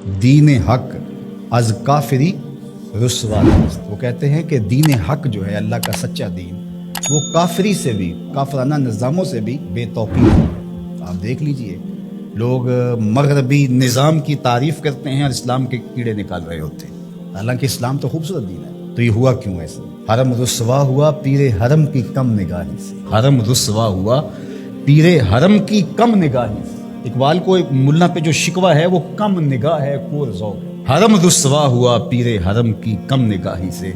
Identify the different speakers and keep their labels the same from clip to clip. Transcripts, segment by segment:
Speaker 1: دین حق از کافری رسوا است۔ وہ کہتے ہیں کہ دین حق جو ہے اللہ کا سچا دین، وہ کافری سے بھی، کافرانہ نظاموں سے بھی بے توقیر ہے۔ آپ دیکھ لیجئے، لوگ مغربی نظام کی تعریف کرتے ہیں اور اسلام کے کیڑے نکال رہے ہوتے ہیں، حالانکہ اسلام تو خوبصورت دین ہے۔ تو یہ ہوا کیوں ایسے؟ حرم رسوا ہوا پیر حرم کی کم نگاہی سے، حرم رسوا ہوا پیر حرم کی کم نگاہی سے۔ اقبال کو ملا پہ جو شکوہ ہے وہ کم نگاہ ہے، کور ذوق ہے۔ حرم رسوا ہوا پیر حرم کی کم نگاہی سے،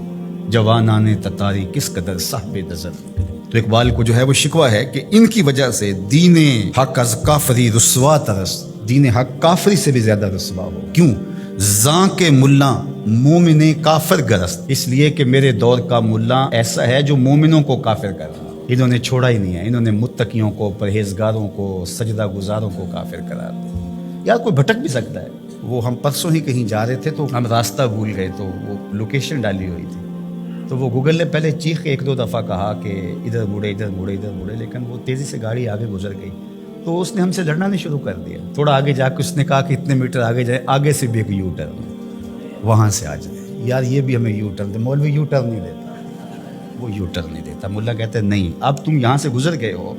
Speaker 1: جوانان تتاری کس قدر صاحب نظر نکلے۔ تو اقبال کو جو ہے وہ شکوہ ہے کہ ان کی وجہ سے دین حق از کافری رسوا ترس، دین حق کافری سے بھی زیادہ رسوا ہو۔ کیوں؟ زاں کے ملا مومن کافر گرست، اس لیے کہ میرے دور کا ملا ایسا ہے جو مومنوں کو کافر کر رہا، انہوں نے چھوڑا ہی نہیں ہے، انہوں نے متقیوں کو، پرہیزگاروں کو، سجدہ گزاروں کو کافر قرار دیا۔ یار کوئی بھٹک بھی سکتا ہے۔ وہ ہم پرسوں ہی کہیں جا رہے تھے تو ہم راستہ بھول گئے، تو وہ لوکیشن ڈالی ہوئی تھی، تو وہ گوگل نے پہلے چیخ کے ایک دو دفعہ کہا کہ ادھر مڑے ادھر مڑے ادھر مڑے، لیکن وہ تیزی سے گاڑی آگے گزر گئی، تو اس نے ہم سے لڑنا نہیں شروع کر دیا۔ تھوڑا آگے جا کے اس نے کہا کہ اتنے میٹر آگے جائے، آگے سے بھی ایک یو ٹرن، وہاں سے آ جائے۔ یار یہ بھی ہمیں یو ٹرن دے، مولوی یو ٹرن نہیں دیتا، وہ یو ٹرن نہیں دیتا۔ ملا کہتے ہیں نہیں، اب تم یہاں سے گزر گئے ہو،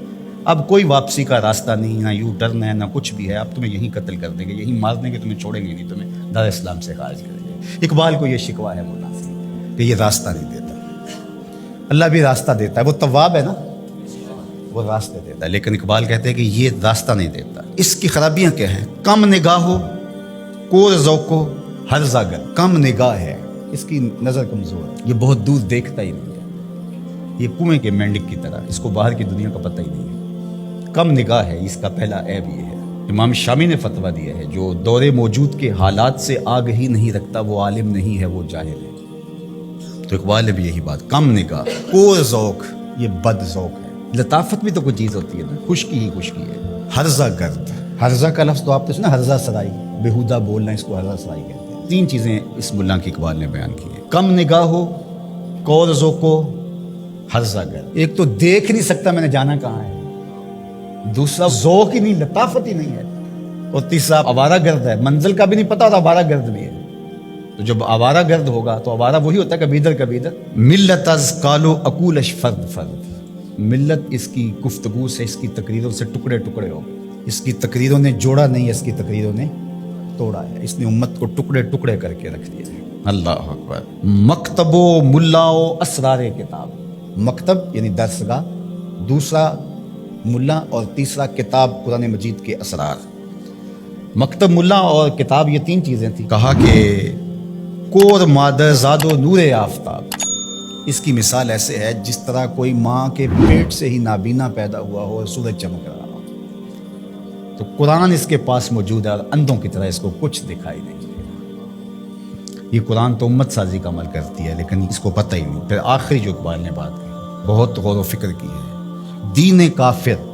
Speaker 1: اب کوئی واپسی کا راستہ نہیں، نہ یو ٹرن ہے نہ کچھ بھی ہے، اب تمہیں یہیں قتل کر دیں گے، یہیں مار دیں گے، تمہیں چھوڑیں گے نہیں، تمہیں دار اسلام سے خارج کریں گے۔ اقبال کو یہ شکوہ ہے ملا سے کہ یہ راستہ نہیں دیتا۔ اللہ بھی راستہ دیتا ہے، وہ تواب ہے نا، وہ راستے دیتا ہے، لیکن اقبال کہتے ہیں کہ یہ راستہ نہیں دیتا۔ اس کی خرابیاں کیا ہیں؟ کم نگاہ ہو، کور ذوق ہو، ہر زاگر، کم نگاہ ہے، اس کی نظر کمزور ہے، یہ بہت دور دیکھتا ہی نہیں ہے، یہ کنویں کے مینڈک کی طرح، اس کو باہر کی دنیا کا پتہ ہی نہیں ہے، کم نگاہ ہے، اس کا پہلا عیب یہ ہے۔ امام شامی نے فتویٰ دیا ہے، جو دور موجود کے حالات سے آگہی نہیں رکھتا وہ عالم نہیں ہے، وہ جاہل ہے۔ تو اقبال نے بھی یہی بات، کم نگاہ، کور ذوق، یہ بد ذوق ہے۔ لطافت بھی تو کوئی چیز ہوتی ہے نا، خشکی ہی خشکی ہے۔ ہرزہ گرد، ہرزہ کا لفظ تو آپ نے سنا، ہرزہ سرائی، بےہودہ بولنا، اس کو ہرزہ سرائی کہتے ہیں۔ تین چیزیں اس ملا کی اقبال نے بیان کی ہیں، کم نگاہ ہو، کور ذوق ہو، ہرزہ گرد۔ ایک تو دیکھ نہیں سکتا میں نے جانا کہاں ہے، دوسرا ذوق ہی نہیں، لطافت ہی نہیں ہے، اور تیسرا آوارہ گرد ہے، منزل کا بھی نہیں پتا اور آوارہ گرد بھی ہے۔ تو جب آوارہ گرد ہوگا تو آوارہ وہی ہوتا ہے کبھی ادھر کبھی ادھر۔ ملت از کالو اکولش فرد فرد، ملت اس کی گفتگو سے، اس کی تقریروں سے ٹکڑے ٹکڑے ہو گئے، اس کی تقریروں نے جوڑا نہیں، اس کی تقریروں نے توڑا ہے، اس نے امت کو ٹکڑے ٹکڑے کر کے رکھ دیا ہے۔ اللہ اکبر۔ مکتب و ملا و اسرار کتاب، مکتب یعنی درسگاہ، دوسرا ملا، اور تیسرا کتاب قرآن مجید کے اسرار۔ مکتب، ملا اور کتاب، یہ تین چیزیں تھیں۔ کہا کہ کور مادر زاد و نور آفتاب، اس کی مثال ایسے ہے جس طرح کوئی ماں کے پیٹ سے ہی نابینا پیدا ہوا ہو اور سورج چمک رہا ہو، تو قرآن اس کے پاس موجود ہے اور اندھوں کی طرح اس کو کچھ دکھائی نہیں دے۔ یہ قرآن تو امت سازی کا عمل کرتی ہے، لیکن اس کو پتہ ہی نہیں۔ پھر آخری جو اقبال نے بات کی، بہت غور و فکر کی ہے، دین کافر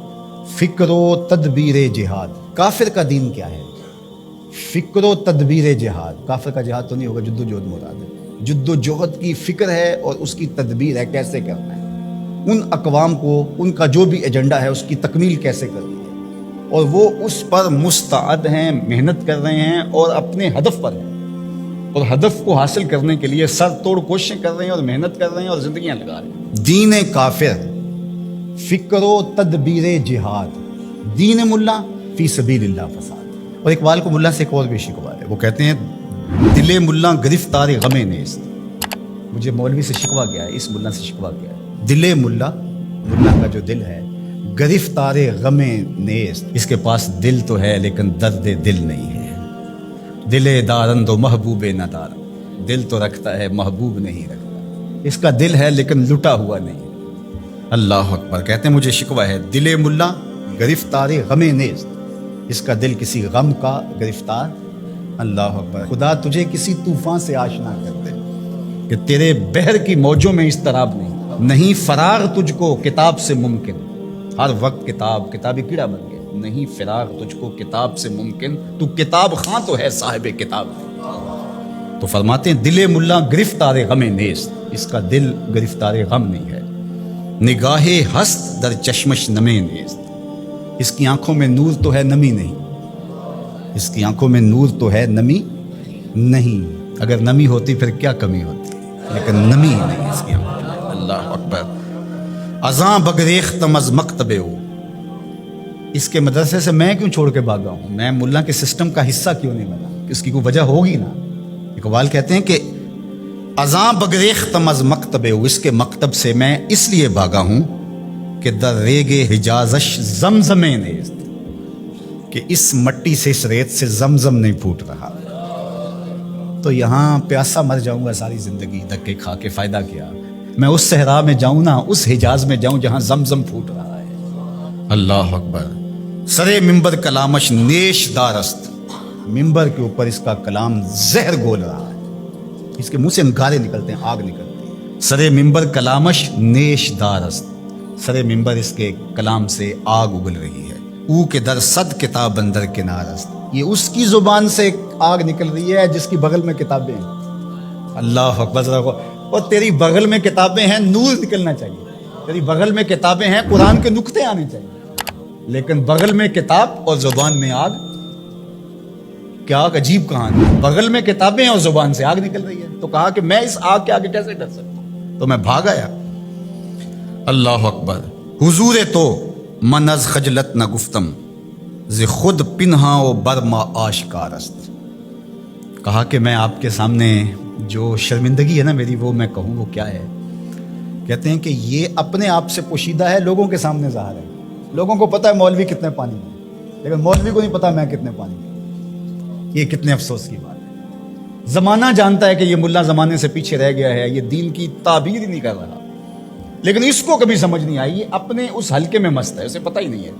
Speaker 1: فکر و تدبیر جہاد۔ کافر کا دین کیا ہے؟ فکر و تدبیر جہاد۔ کافر کا جہاد تو نہیں ہوگا، جد و جہد مراد ہے، جد و جہد کی فکر ہے اور اس کی تدبیر ہے، کیسے کرنا ہے، ان اقوام کو ان کا جو بھی ایجنڈا ہے اس کی تکمیل کیسے کرنی ہے، اور وہ اس پر مستعد ہیں، محنت کر رہے ہیں اور اپنے ہدف پر ہیں، اور ہدف کو حاصل کرنے کے لیے سر توڑ کوششیں کر رہے ہیں اور محنت کر رہے ہیں اور زندگیاں لگا رہے ہیں۔ دین کافر فکر و تدبیر جہاد، دین ملا فی سبیل اللہ فساد۔ اور اقبال کو ملا سے ایک اور بھی شکوہ ہے، وہ کہتے ہیں دل ملا گرفتار غم نیست۔ مجھے مولوی سے شکوہ کیا ہے، اس ملا سے شکوہ کیا ہے؟ دل ملا، ملا کا جو دل ہے، گرفتار غم نیست، اس کے پاس دل تو ہے لیکن درد دل نہیں ہے۔ دل دارند و محبوب نہ دارند، دل تو رکھتا ہے محبوب نہیں رکھتا، اس کا دل ہے لیکن لٹا ہوا نہیں ہے۔ اللہ اکبر۔ کہتے ہیں مجھے شکوہ ہے دل ملا گرفتار غم نیست، اس کا دل کسی غم کا گرفتار۔ اللہ اکبر۔ خدا تجھے کسی طوفان سے آشنا کر دے کہ تیرے بحر کی موجوں میں اضطراب نہیں فراغ تجھ کو کتاب سے ممکن، ہر وقت کتاب، کتابی کیڑا بن گیا، نہیں فراغ تجھ کو کتاب سے ممکن، تو کتاب خاں تو ہے صاحب کتاب۔ تو فرماتے ہیں دل ملا گرفتار غم نیست، اس کا دل گرفتار غم نہیں ہے۔ نگاہ ہست در چشمش نمے نیست، اس کی آنکھوں میں نور تو ہے نمی نہیں، اس کی آنکھوں میں نور تو ہے نمی نہیں، اگر نمی ہوتی پھر کیا کمی ہوتی، لیکن نمی ہی نہیں اس کی. اللہ اکبر. ازاں بگریختم از مکتبے ہو، اس کے مدرسے سے میں کیوں چھوڑ کے بھاگا ہوں، میں ملا کے سسٹم کا حصہ کیوں نہیں بنا، اس کی کوئی وجہ ہوگی نا. اقبال کہتے ہیں کہ ازاں بگریختم از مکتبے ہو، اس کے مکتب سے میں اس لیے بھاگا ہوں کہ در ریگ حجازش زمزمیں نیست، کہ اس مٹی سے اس ریت سے زمزم نہیں پھوٹ رہا. تو یہاں پیاسا مر جاؤں گا ساری زندگی، دھکے کھا کے فائدہ کیا. میں اس صحرا میں جاؤں نا، اس حجاز میں جاؤں جہاں زمزم پھوٹ رہا ہے. اللہ اکبر. سرے ممبر کلامش نیش دارست، ممبر کے اوپر اس کا کلام زہر گول رہا ہے، اس کے منہ سے انگارے نکلتے ہیں، آگ نکلتی ہے. سرے ممبر کلامش نیش دارست، سرے ممبر اس کے کلام سے آگ اگل رہی ہے. او کے در صد کتاب اندر کنارست، یہ اس کی زبان سے آگ نکل رہی ہے جس کی بغل میں کتابیں ہیں. اللہ اکبر. اور تیری بغل میں کتابیں ہیں، نور نکلنا چاہیے. تیری بغل میں کتابیں ہیں، قرآن کے نقطے آنے چاہیے، لیکن بغل میں کتاب اور زبان میں آگ، کیا عجیب کہانی. بغل میں کتابیں اور زبان سے آگ نکل رہی ہے، تو کہا کہ میں اس آگ کے آگے کیسے ڈر سکتا ہوں، تو میں بھاگ آیا. اللہ اکبر. حضور تو من از خجلت نہ گفتم، ز خود پنہا و برما آشکارست. کہا کہ میں آپ کے سامنے جو شرمندگی ہے نا میری، وہ میں کہوں وہ کیا ہے. کہتے ہیں کہ یہ اپنے آپ سے پوشیدہ ہے، لوگوں کے سامنے ظاہر ہے. لوگوں کو پتہ ہے مولوی کتنے پانی میں، لیکن مولوی کو نہیں پتا میں کتنے پانی میں. یہ کتنے افسوس کی بات ہے. زمانہ جانتا ہے کہ یہ ملا زمانے سے پیچھے رہ گیا ہے، یہ دین کی تعبیر ہی نہیں کر رہا، لیکن اس کو کبھی سمجھ نہیں آئی، یہ اپنے اس حلقے میں مست ہے، اسے پتہ ہی نہیں ہے.